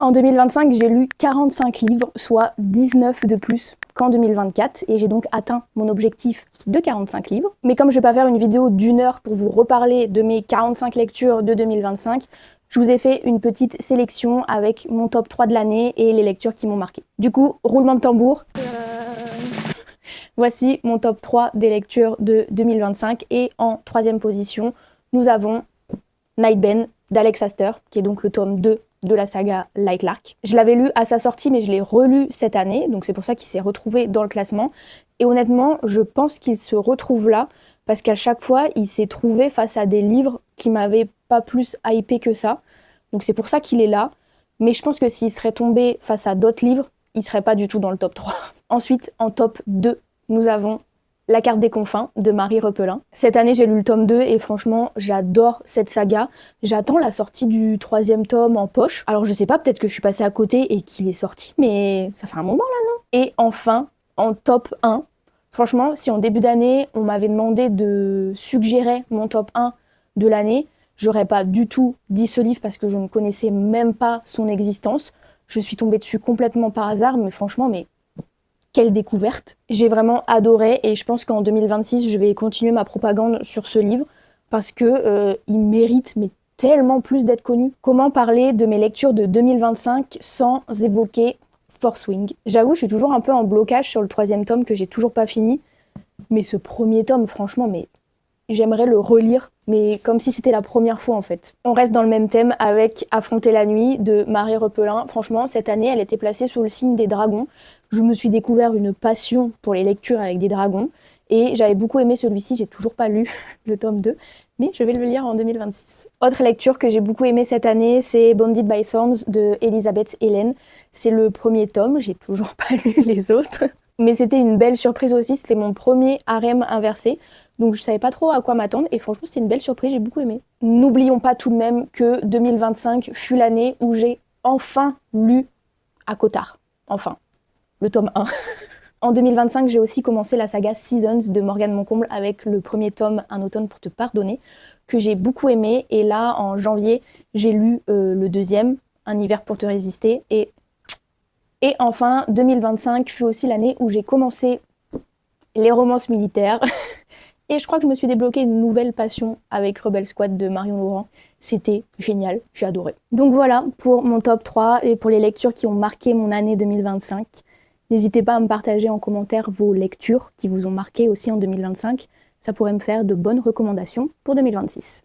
En 2025, j'ai lu 45 livres, soit 19 de plus qu'en 2024, et j'ai donc atteint mon objectif de 45 livres. Mais comme je vais pas faire une vidéo d'une heure pour vous reparler de mes 45 lectures de 2025, je vous ai fait une petite sélection avec mon top 3 de l'année et les lectures qui m'ont marqué. Du coup, roulement de tambour. Voici mon top 3 des lectures de 2025, et en troisième position, nous avons Nightbane d'Alex Astor, qui est donc le tome 2 de la saga Light Lark. Je l'avais lu à sa sortie, mais je l'ai relu cette année, donc c'est pour ça qu'il s'est retrouvé dans le classement. Et honnêtement, je pense qu'il se retrouve là, parce qu'à chaque fois, il s'est trouvé face à des livres qui m'avaient pas plus hypé que ça. Donc c'est pour ça qu'il est là. Mais je pense que s'il serait tombé face à d'autres livres, il serait pas du tout dans le top 3. Ensuite, en top 2, nous avons La carte des confins de Marie Repelin. Cette année, j'ai lu le tome 2 et franchement, j'adore cette saga. J'attends la sortie du troisième tome en poche. Alors je sais pas, peut-être que je suis passée à côté et qu'il est sorti, mais ça fait un moment là, non? Et enfin, en top 1, franchement, si en début d'année, on m'avait demandé de suggérer mon top 1 de l'année, j'aurais pas du tout dit ce livre parce que je ne connaissais même pas son existence. Je suis tombée dessus complètement par hasard, mais franchement, quelle découverte! J'ai vraiment adoré, et je pense qu'en 2026, je vais continuer ma propagande sur ce livre parce que il mérite mais tellement plus d'être connu. Comment parler de mes lectures de 2025 sans évoquer Fourth Wing? J'avoue, je suis toujours un peu en blocage sur le troisième tome que j'ai toujours pas fini, mais ce premier tome, franchement, j'aimerais le relire, mais comme si c'était la première fois en fait. On reste dans le même thème avec Affronter la nuit de Marie Repelin. Franchement, cette année, elle était placée sous le signe des dragons. Je me suis découvert une passion pour les lectures avec des dragons, et j'avais beaucoup aimé celui-ci. J'ai toujours pas lu le tome 2, mais je vais le lire en 2026. Autre lecture que j'ai beaucoup aimée cette année, c'est Bonded by Thorns de Elizabeth Helen. C'est le premier tome, j'ai toujours pas lu les autres. Mais c'était une belle surprise aussi, c'était mon premier harem inversé. Donc je savais pas trop à quoi m'attendre, et franchement c'était une belle surprise, j'ai beaucoup aimé. N'oublions pas tout de même que 2025 fut l'année où j'ai enfin lu à Cotard. Enfin, le tome 1. En 2025, j'ai aussi commencé la saga Seasons de Morgane Moncomble avec le premier tome Un automne pour te pardonner, que j'ai beaucoup aimé. Et là, en janvier, j'ai lu le deuxième, Un hiver pour te résister. Et enfin, 2025 fut aussi l'année où j'ai commencé les romances militaires. Et je crois que je me suis débloqué une nouvelle passion avec Rebel Squad de Marion Laurent. C'était génial, j'ai adoré. Donc voilà pour mon top 3 et pour les lectures qui ont marqué mon année 2025. N'hésitez pas à me partager en commentaire vos lectures qui vous ont marqué aussi en 2025. Ça pourrait me faire de bonnes recommandations pour 2026.